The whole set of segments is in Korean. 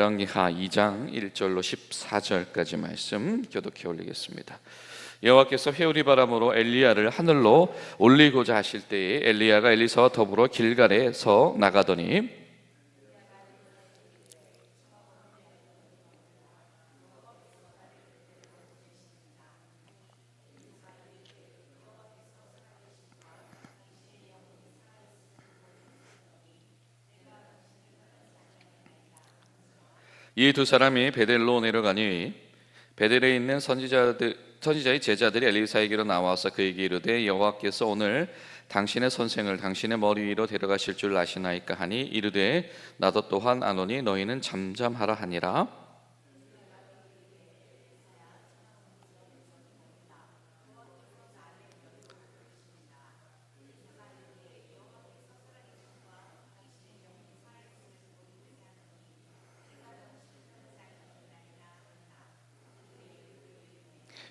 열왕기하 2장 1절로 14절까지 말씀 교독해 올리겠습니다. 여호와께서 회오리 바람으로 엘리야를 하늘로 올리고자 하실 때에 엘리야가 엘리사와 더불어 길갈에서 나가더니 이 두 사람이 베델로 내려가니 베델에 있는 선지자의 제자들이 엘리사에게로 나와서 그에게 이르되 여호와께서 오늘 당신의 선생을 당신의 머리 위로 데려가실 줄 아시나이까 하니 이르되 나도 또한 아노니 너희는 잠잠하라 하니라.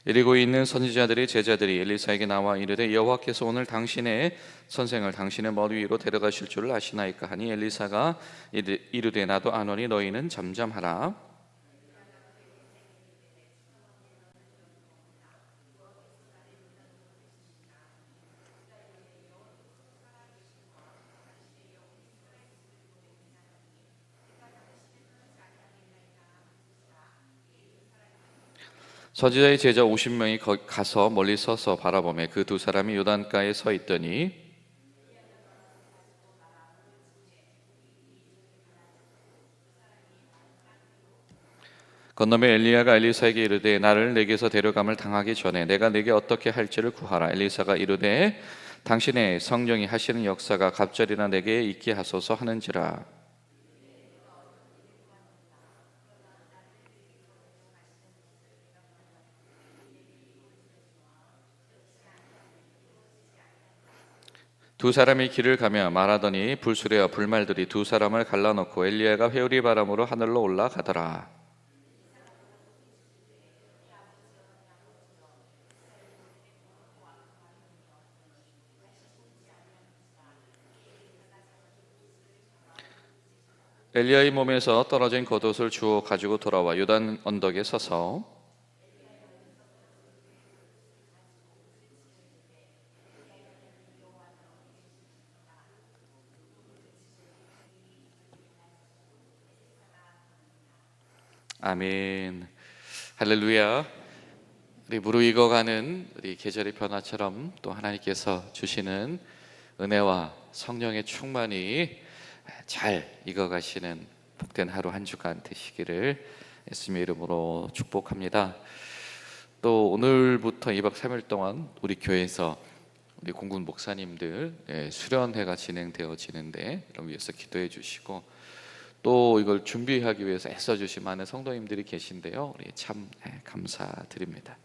이리고 있는 선지자들의 제자들이 엘리사에게 나와 이르되 여호와께서 오늘 당신의 선생을 당신의 머리 위로 데려가실 줄 아시나이까 하니 엘리사가 이르되 나도 아노니 너희는 잠잠하라. 선지자의 제자 50명이 가서 멀리 서서 바라보매 그 두 사람이 요단가에 서 있더니 건너매 엘리야가 엘리사에게 이르되 나를 내게서 데려감을 당하기 전에 내가 내게 어떻게 할지를 구하라. 엘리사가 이르되 당신의 성령이 하시는 역사가 갑절이나 내게 있게 하소서 하는지라. 두 사람이 길을 가며 말하더니 불수레와 불말들이 두 사람을 갈라놓고 엘리야가 회오리 바람으로 하늘로 올라가더라. 엘리야의 몸에서 떨어진 겉옷을 주워 가지고 돌아와 요단 언덕에 서서 아멘. 할렐루야. 우리 무르익어가는 우리 계절의 변화처럼 또 하나님께서 주시는 은혜와 성령의 충만이 잘 익어가시는 복된 하루 한 주간 되시기를 예수님의 이름으로 축복합니다. 또 오늘부터 2박 3일 동안 우리 교회에서 우리 공군 목사님들 수련회가 진행되어지는데 여러분 위해서 기도해 주시고 또 이걸 준비하기 위해서 애써주신 많은 성도님들이 계신데요. 우리 참 감사드립니다.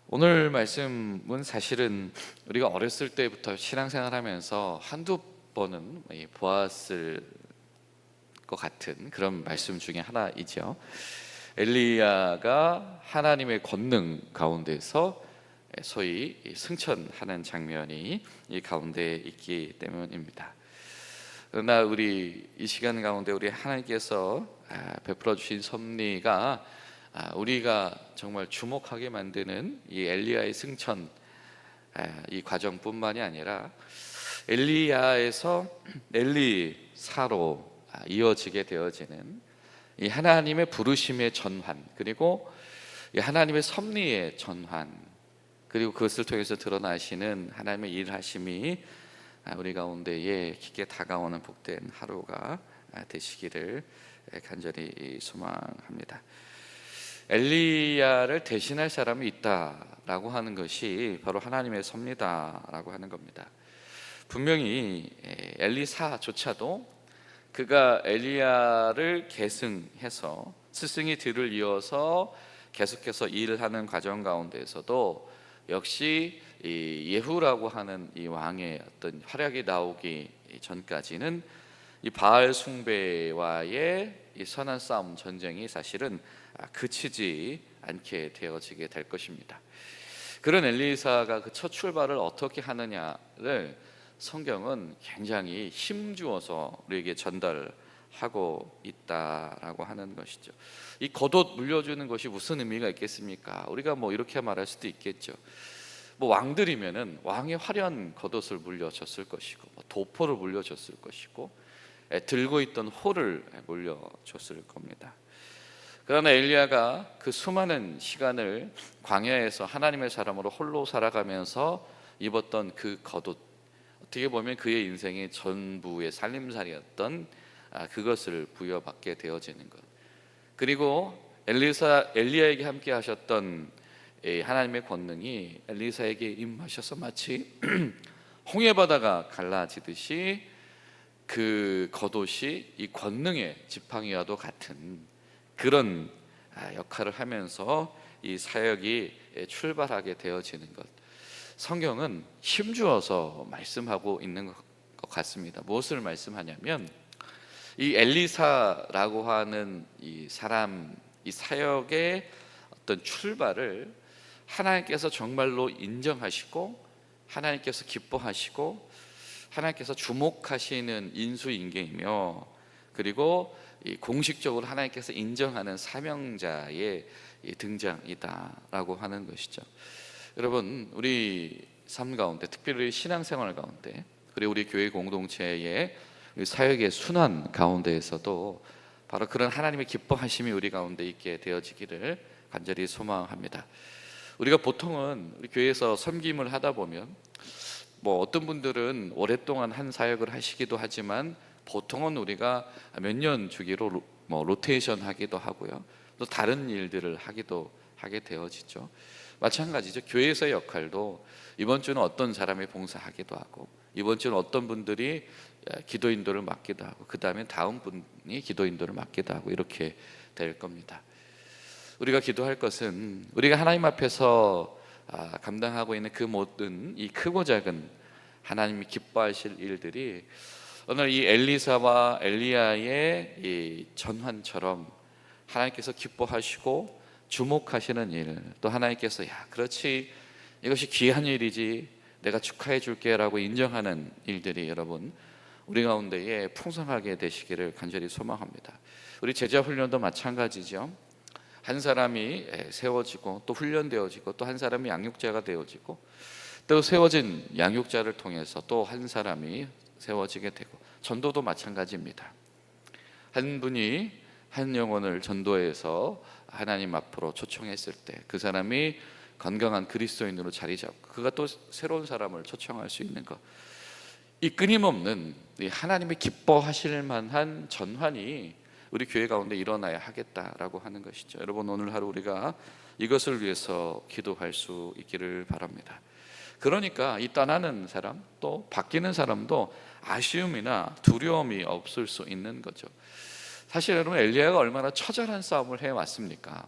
오늘 말씀은 사실은 우리가 어렸을 때부터 신앙생활하면서 한두 번은 보았을 것 같은 그런 말씀 중에 하나이죠. 엘리야가 하나님의 권능 가운데서 소위 승천하는 장면이 이 가운데 있기 때문입니다. 그러나 우리 이 시간 가운데 우리 하나님께서 베풀어 주신 섭리가 우리가 정말 주목하게 만드는 이 엘리야의 승천 이 과정뿐만이 아니라 엘리야에서 엘리사로 이어지게 되어지는 이 하나님의 부르심의 전환, 그리고 이 하나님의 섭리의 전환, 그리고 그것을 통해서 드러나시는 하나님의 일하심이 우리 가운데에 깊게 다가오는 복된 하루가 되시기를 간절히 소망합니다. 엘리야를 대신할 사람이 있다라고 하는 것이 바로 하나님의 섭리다라고 하는 겁니다. 분명히 엘리사조차도 그가 엘리야를 계승해서 스승이 뒤를 이어서 계속해서 일하는 과정 가운데에서도 역시 이 예후라고 하는 이 왕의 어떤 활약이 나오기 전까지는 이 바알 숭배와의 이 선한 싸움 전쟁이 사실은 그치지 않게 되어지게 될 것입니다. 그런 엘리사가 그 첫 출발을 어떻게 하느냐를 성경은 굉장히 힘주어서 우리에게 전달하고 하고 있다라고 하는 것이죠. 이 겉옷 물려주는 것이 무슨 의미가 있겠습니까? 우리가 뭐 이렇게 말할 수도 있겠죠. 뭐 왕들이면은 왕의 화려한 겉옷을 물려줬을 것이고, 뭐 도포를 물려줬을 것이고, 들고 있던 호를 물려줬을 겁니다. 그러나 엘리야가 그 수많은 시간을 광야에서 하나님의 사람으로 홀로 살아가면서 입었던 그 겉옷, 어떻게 보면 그의 인생의 전부의 살림살이였던 그것을 부여받게 되어지는 것. 그리고 엘리야에게 함께 하셨던 하나님의 권능이 엘리사에게 임하셔서 마치 홍해 바다가 갈라지듯이 그 겉옷이 이 권능의 지팡이와도 같은 그런 역할을 하면서 이 사역이 출발하게 되어지는 것. 성경은 힘주어서 말씀하고 있는 것 같습니다. 무엇을 말씀하냐면 이 엘리사라고 하는 이 사람, 이 사역의 어떤 출발을 하나님께서 정말로 인정하시고 하나님께서 기뻐하시고 하나님께서 주목하시는 인수인계이며, 그리고 이 공식적으로 하나님께서 인정하는 사명자의 등장이다라고 하는 것이죠. 여러분, 우리 삶 가운데, 특별히 신앙생활 가운데, 그리고 우리 교회 공동체의 사역의 순환 가운데에서도 바로 그런 하나님의 기뻐하심이 우리 가운데 있게 되어지기를 간절히 소망합니다. 우리가 보통은 우리 교회에서 섬김을 하다 보면 뭐 어떤 분들은 오랫동안 한 사역을 하시기도 하지만 보통은 우리가 몇 년 주기로 뭐 로테이션 하기도 하고요, 또 다른 일들을 하게 되어지죠. 마찬가지죠. 교회에서의 역할도 이번 주는 어떤 사람이 봉사하기도 하고, 이번 주는 어떤 분들이 기도 인도를 맡기도 하고, 그 다음에 다음 분이 기도 인도를 맡기도 하고, 이렇게 될 겁니다. 우리가 기도할 것은 우리가 하나님 앞에서 감당하고 있는 그 모든 이 크고 작은 하나님이 기뻐하실 일들이 오늘 이 엘리사와 엘리야의 이 전환처럼 하나님께서 기뻐하시고 주목하시는 일, 또 하나님께서 야 그렇지, 이것이 귀한 일이지, 내가 축하해 줄게 라고 인정하는 일들이 여러분 우리 가운데에 풍성하게 되시기를 간절히 소망합니다. 우리 제자 훈련도 마찬가지죠. 한 사람이 세워지고 또 훈련되어지고, 또 한 사람이 양육자가 되어지고, 또 세워진 양육자를 통해서 또 한 사람이 세워지게 되고, 전도도 마찬가지입니다. 한 분이 한 영혼을 전도해서 하나님 앞으로 초청했을 때 그 사람이 건강한 그리스도인으로 자리 잡고 그가 또 새로운 사람을 초청할 수 있는 것, 이 끊임없는 하나님이 기뻐하실 만한 전환이 우리 교회 가운데 일어나야 하겠다라고 하는 것이죠. 여러분, 오늘 하루 우리가 이것을 위해서 기도할 수 있기를 바랍니다. 그러니까 이 떠나는 사람, 또 바뀌는 사람도 아쉬움이나 두려움이 없을 수 있는 거죠. 사실 여러분, 엘리야가 얼마나 처절한 싸움을 해왔습니까?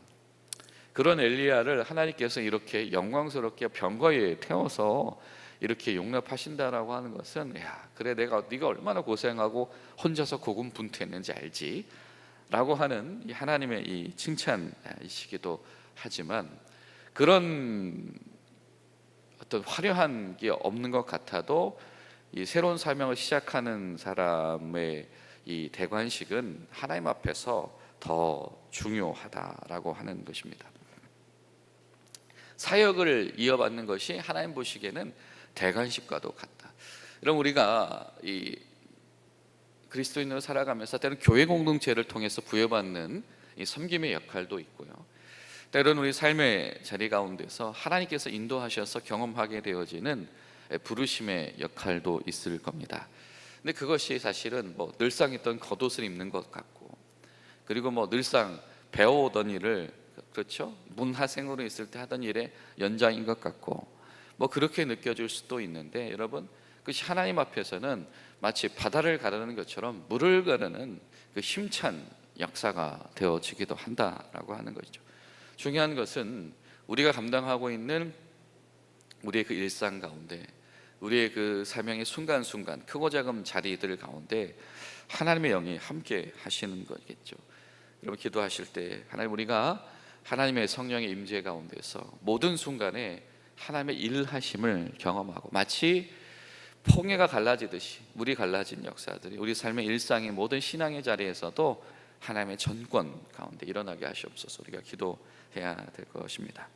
그런 엘리야를 하나님께서 이렇게 영광스럽게 병거에 태워서 이렇게 용납하신다라고 하는 것은, 야 그래, 네가 얼마나 고생하고 혼자서 고군분투했는지 알지? 라고 하는 이 하나님의 이 칭찬이시기도 하지만, 그런 어떤 화려한 게 없는 것 같아도 이 새로운 사명을 시작하는 사람의 이 대관식은 하나님 앞에서 더 중요하다라고 하는 것입니다. 사역을 이어받는 것이 하나님 보시기에는 대관식과도 같다. 여러분, 우리가 이 그리스도인으로 살아가면서 때로는 교회 공동체를 통해서 부여받는 이 섬김의 역할도 있고요, 때로는 우리 삶의 자리 가운데서 하나님께서 인도하셔서 경험하게 되어지는 부르심의 역할도 있을 겁니다. 근데 그것이 사실은 뭐 늘상 있던 겉옷을 입는 것 같고, 그리고 뭐 늘상 배워오던 일을, 그렇죠, 문하생으로 있을 때 하던 일의 연장인 것 같고, 뭐 그렇게 느껴질 수도 있는데, 여러분, 그것이 하나님 앞에서는 마치 바다를 가르는 것처럼 물을 가르는 그 힘찬 역사가 되어지기도 한다라고 하는 것이죠. 중요한 것은 우리가 감당하고 있는 우리의 그 일상 가운데, 우리의 그 사명의 순간순간 크고 작은 자리들 가운데 하나님의 영이 함께 하시는 거겠죠. 여러분, 기도하실 때 하나님, 우리가 하나님의 성령의 임재 가운데서 모든 순간에 하나님의 일하심을 경험하고, 마치 홍해가 갈라지듯이 물이 갈라진 역사들이 우리 삶의 일상의 모든 신앙의 자리에서도 하나님의 전권 가운데 일어나게 하시옵소서. 우리가 기도해야 될 것입니다.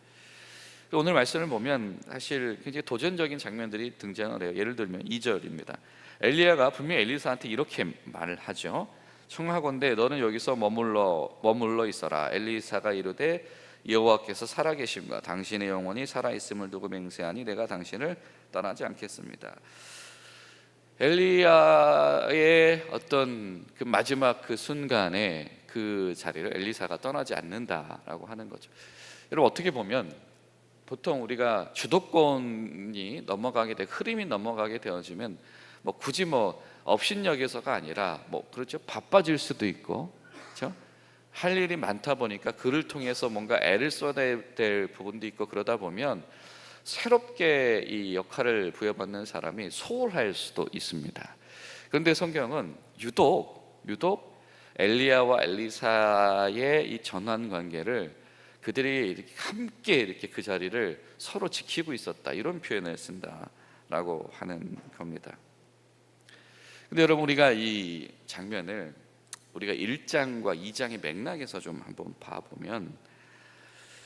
오늘 말씀을 보면 사실 굉장히 도전적인 장면들이 등장을 해요. 예를 들면 2절입니다. 엘리야가 분명히 엘리사한테 이렇게 말을 하죠. 청하건대 너는 여기서 머물러 있어라. 엘리사가 이르되 여호와께서 살아계심과 당신의 영혼이 살아있음을 두고 맹세하니 내가 당신을 떠나지 않겠습니다. 엘리야의 어떤 그 마지막 그 순간에 그 자리를 엘리사가 떠나지 않는다라고 하는 거죠. 여러분, 어떻게 보면 보통 우리가 주도권이 넘어가게 돼 흐름이 넘어가게 되어지면 굳이 업신여기서가 아니라 그렇죠, 바빠질 수도 있고, 그렇죠? 할 일이 많다 보니까 그를 통해서 뭔가 애를 쏟아야 될 부분도 있고, 그러다 보면 새롭게 이 역할을 부여받는 사람이 소홀할 수도 있습니다. 그런데 성경은 유독 엘리야와 엘리사의 이 전환 관계를 그들이 이렇게 함께 이렇게 그 자리를 서로 지키고 있었다, 이런 표현을 쓴다라고 하는 겁니다. 근데 여러분, 우리가 이 장면을 우리가 1장과 2장의 맥락에서 좀 한번 봐보면,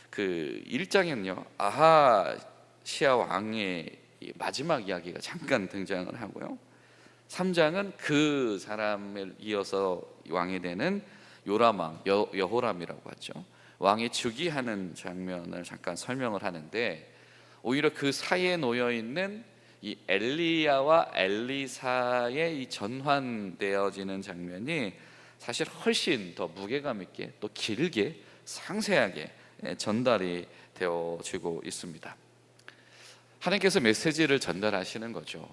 그 1장에는요 아하시아 왕의 마지막 이야기가 잠깐 등장을 하고요, 3장은 그 사람을 이어서 왕이 되는 요람 왕, 여호람이라고 하죠, 왕이 즉위하는 장면을 잠깐 설명을 하는데, 오히려 그 사이에 놓여 있는 이 엘리야와 엘리사의 이 전환되어지는 장면이 사실 훨씬 더 무게감 있게, 또 길게 상세하게 전달이 되어지고 있습니다. 하나님께서 메시지를 전달하시는 거죠.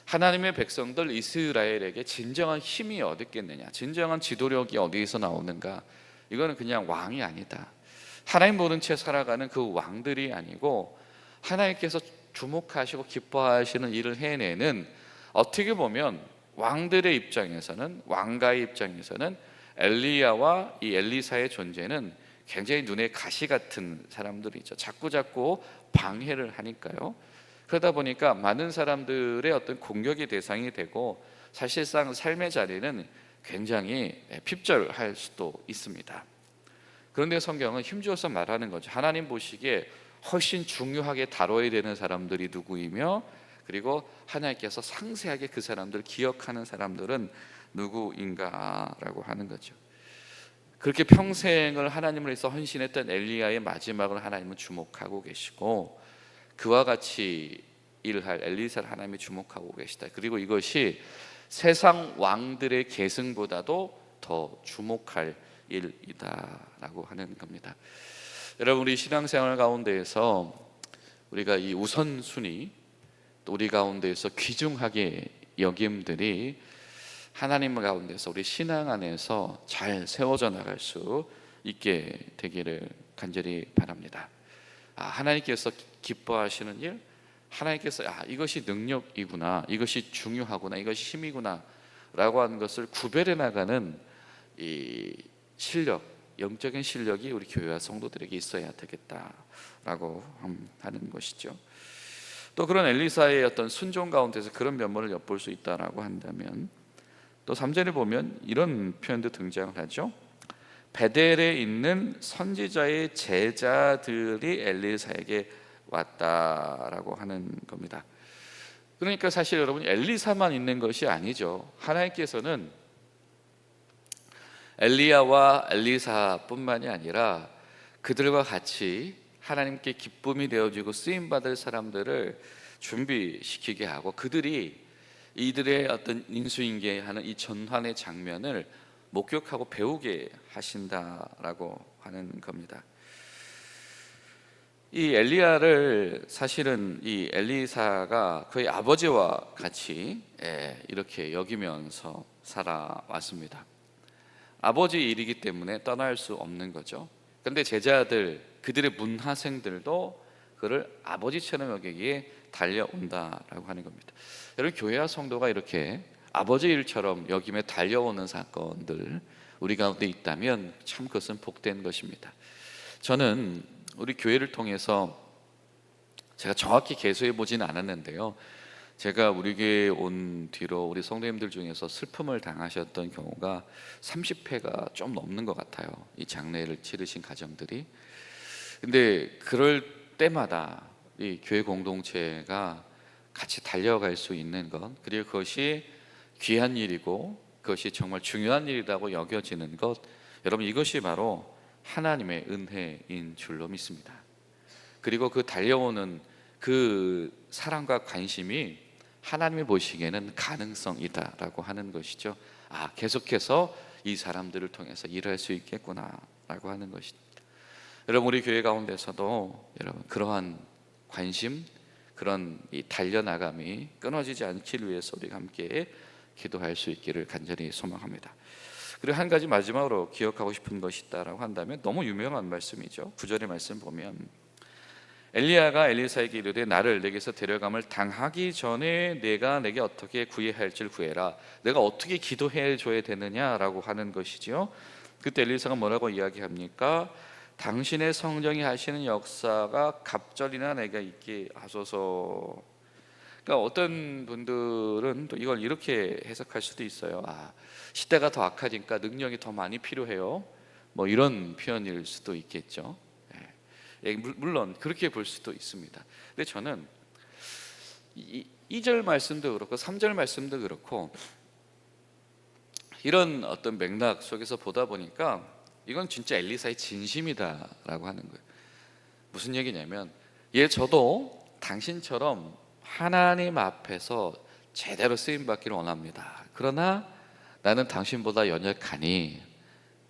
하나님의 백성들 이스라엘에게 진정한 힘이 어딨겠느냐, 진정한 지도력이 어디에서 나오는가? 이거는 그냥 왕이 아니다, 하나님 모른 채 살아가는 그 왕들이 아니고, 하나님께서 주목하시고 기뻐하시는 일을 해내는, 어떻게 보면 왕들의 입장에서는, 왕가의 입장에서는 엘리야와 이 엘리사의 존재는 굉장히 눈에 가시 같은 사람들이죠. 자꾸 방해를 하니까요. 그러다 보니까 많은 사람들의 어떤 공격의 대상이 되고, 사실상 삶의 자리는 굉장히 핍절할 수도 있습니다. 그런데 성경은 힘주어서 말하는 거죠. 하나님 보시기에 훨씬 중요하게 다뤄야 되는 사람들이 누구이며, 그리고 하나님께서 상세하게 그 사람들을 기억하는 사람들은 누구인가라고 하는 거죠. 그렇게 평생을 하나님을 위해서 헌신했던 엘리야의 마지막을 하나님은 주목하고 계시고, 그와 같이 일할 엘리사를 하나님이 주목하고 계시다. 그리고 이것이 세상 왕들의 계승보다도 더 주목할 일이다라고 하는 겁니다. 여러분, 우리 신앙생활 가운데에서 우리가 이 우선순위, 또 우리 가운데에서 귀중하게 여김들이 하나님 가운데서 우리 신앙 안에서 잘 세워져 나갈 수 있게 되기를 간절히 바랍니다. 하나님께서 기뻐하시는 일, 하나님께서 이것이 능력이구나, 이것이 중요하구나, 이것이 힘이구나 라고 하는 것을 구별해 나가는 이 실력, 영적인 실력이 우리 교회와 성도들에게 있어야 되겠다라고 하는 것이죠. 또 그런 엘리사의 어떤 순종 가운데서 그런 면모를 엿볼 수 있다라고 한다면, 또 3절에 보면 이런 표현도 등장을 하죠. 베델에 있는 선지자의 제자들이 엘리사에게 왔다라고 하는 겁니다. 그러니까 사실 여러분, 엘리사만 있는 것이 아니죠. 하나님께서는 엘리야와 엘리사뿐만이 아니라 그들과 같이 하나님께 기쁨이 되어지고 쓰임받을 사람들을 준비시키게 하고, 그들이 이들의 어떤 인수인계하는 이 전환의 장면을 목격하고 배우게 하신다라고 하는 겁니다. 이 엘리야를 사실은 이 엘리사가 그의 아버지와 같이 이렇게 여기면서 살아왔습니다. 아버지 일이기 때문에 떠날 수 없는 거죠. 그런데 제자들, 그들의 문하생들도 그를 아버지처럼 여기기에 달려온다라고 하는 겁니다. 여러분, 교회와 성도가 이렇게 아버지 일처럼 여김에 달려오는 사건들 우리 가운데 있다면 참 그것은 복된 것입니다. 저는 우리 교회를 통해서 제가 정확히 계수해 보지는 않았는데요, 제가 우리 교회에 온 뒤로 우리 성도님들 중에서 슬픔을 당하셨던 경우가 30회가 좀 넘는 것 같아요. 이 장례를 치르신 가정들이. 근데 그럴 때마다 이 교회 공동체가 같이 달려갈 수 있는 것, 그리고 그것이 귀한 일이고 그것이 정말 중요한 일이라고 여겨지는 것, 여러분 이것이 바로 하나님의 은혜인 줄로 믿습니다. 그리고 그 달려오는 그 사랑과 관심이 하나님이 보시기에는 가능성이다라고 하는 것이죠. 아, 계속해서 이 사람들을 통해서 일할 수 있겠구나라고 하는 것입니다. 여러분 우리 교회 가운데서도 여러분 그러한 관심, 그런 이 달려나감이 끊어지지 않기를 위해서 우리가 함께 기도할 수 있기를 간절히 소망합니다. 그리고 한 가지 마지막으로 기억하고 싶은 것이 있다라고 한다면 너무 유명한 말씀이죠. 9절의 말씀 보면 엘리야가 엘리사에게 이르되 나를 내게서 데려감을 당하기 전에 내가 내게 어떻게 구해야 할지를 구해라. 내가 어떻게 기도해 줘야 되느냐라고 하는 것이지요. 그때 엘리사가 뭐라고 이야기합니까? 당신의 성령이 하시는 역사가 갑절이나 내가 있게 하소서. 그러니까 어떤 분들은 또 이걸 이렇게 해석할 수도 있어요. 아, 시대가 더 악하니까 능력이 더 많이 필요해요. 뭐 이런 표현일 수도 있겠죠. 물론 그렇게 볼 수도 있습니다. 근데 저는 2절 말씀도 그렇고 3절 말씀도 그렇고 이런 어떤 맥락 속에서 보다 보니까 이건 진짜 엘리사의 진심이다라고 하는 거예요. 무슨 얘기냐면 저도 당신처럼 하나님 앞에서 제대로 쓰임 받기를 원합니다. 그러나 나는 당신보다 연약하니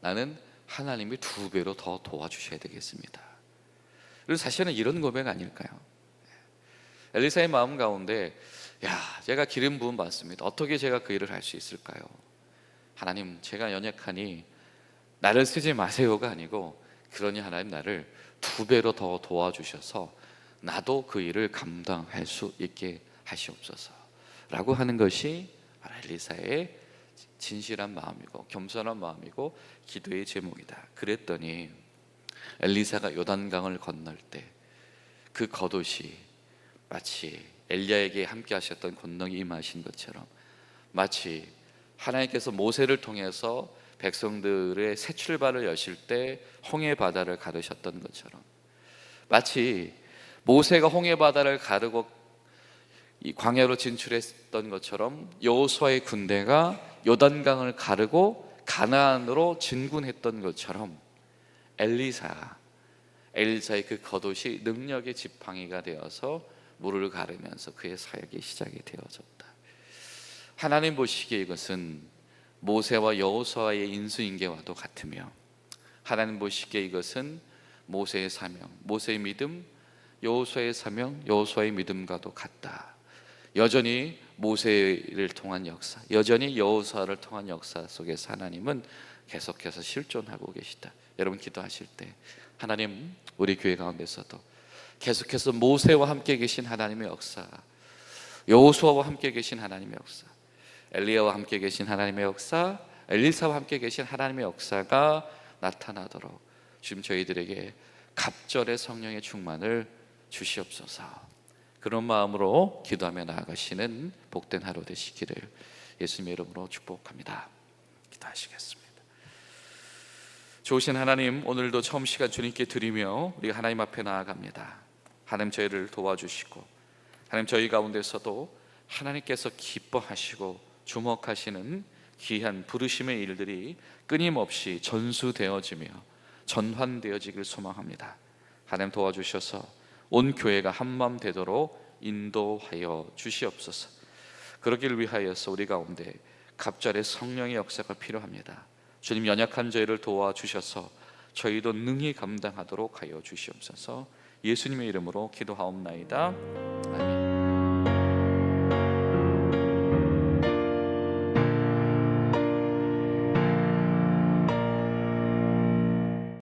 나는 하나님이 2배로 더 도와주셔야 되겠습니다. 그리고 사실은 이런 고백 아닐까요? 엘리사의 마음 가운데 제가 기름 부음 받습니다. 어떻게 제가 그 일을 할 수 있을까요? 하나님, 제가 연약하니 나를 쓰지 마세요가 아니고 그러니 하나님 나를 2배로 더 도와주셔서 나도 그 일을 감당할 수 있게 하시옵소서 라고 하는 것이 엘리사의 진실한 마음이고 겸손한 마음이고 기도의 제목이다. 그랬더니 엘리사가 요단강을 건널 때 그 겉옷이 마치 엘리야에게 함께 하셨던 권능이 임하신 것처럼, 마치 하나님께서 모세를 통해서 백성들의 새 출발을 여실 때 홍해 바다를 가르셨던 것처럼, 마치 모세가 홍해 바다를 가르고 이 광야로 진출했던 것처럼 여호수아의 군대가 요단강을 가르고 가나안으로 진군했던 것처럼 엘리사의 그 겉옷이 능력의 지팡이가 되어서 물을 가르면서 그의 사역이 시작이 되어졌다. 하나님 보시기에 이것은 모세와 여호수아의 인수인계와도 같으며, 하나님 보시기에 이것은 모세의 사명, 모세의 믿음, 여호수아의 사명, 여호수아의 믿음과도 같다. 여전히 모세를 통한 역사, 여전히 여호수아를 통한 역사 속에서 하나님은 계속해서 실존하고 계시다. 여러분 기도하실 때 하나님, 우리 교회 가운데서도 계속해서 모세와 함께 계신 하나님의 역사, 여호수아와 함께 계신 하나님의 역사, 엘리야와 함께 계신 하나님의 역사, 엘리사와 함께 계신 하나님의 역사가 나타나도록 지금 저희들에게 갑절의 성령의 충만을 주시옵소서. 그런 마음으로 기도하며 나아가시는 복된 하루 되시기를 예수님의 이름으로 축복합니다. 기도하시겠습니다. 좋으신 하나님, 오늘도 처음 시간 주님께 드리며 우리가 하나님 앞에 나아갑니다. 하나님, 저희를 도와주시고 하나님, 저희 가운데서도 하나님께서 기뻐하시고 주목하시는 귀한 부르심의 일들이 끊임없이 전수되어지며 전환되어지길 소망합니다. 하나님 도와주셔서 온 교회가 한마음 되도록 인도하여 주시옵소서. 그러기를 위하여서 우리 가운데 갑절의 성령의 역사가 필요합니다. 주님, 연약한 저희를 도와주셔서 저희도 능히 감당하도록 하여 주시옵소서. 예수님의 이름으로 기도하옵나이다. 아멘.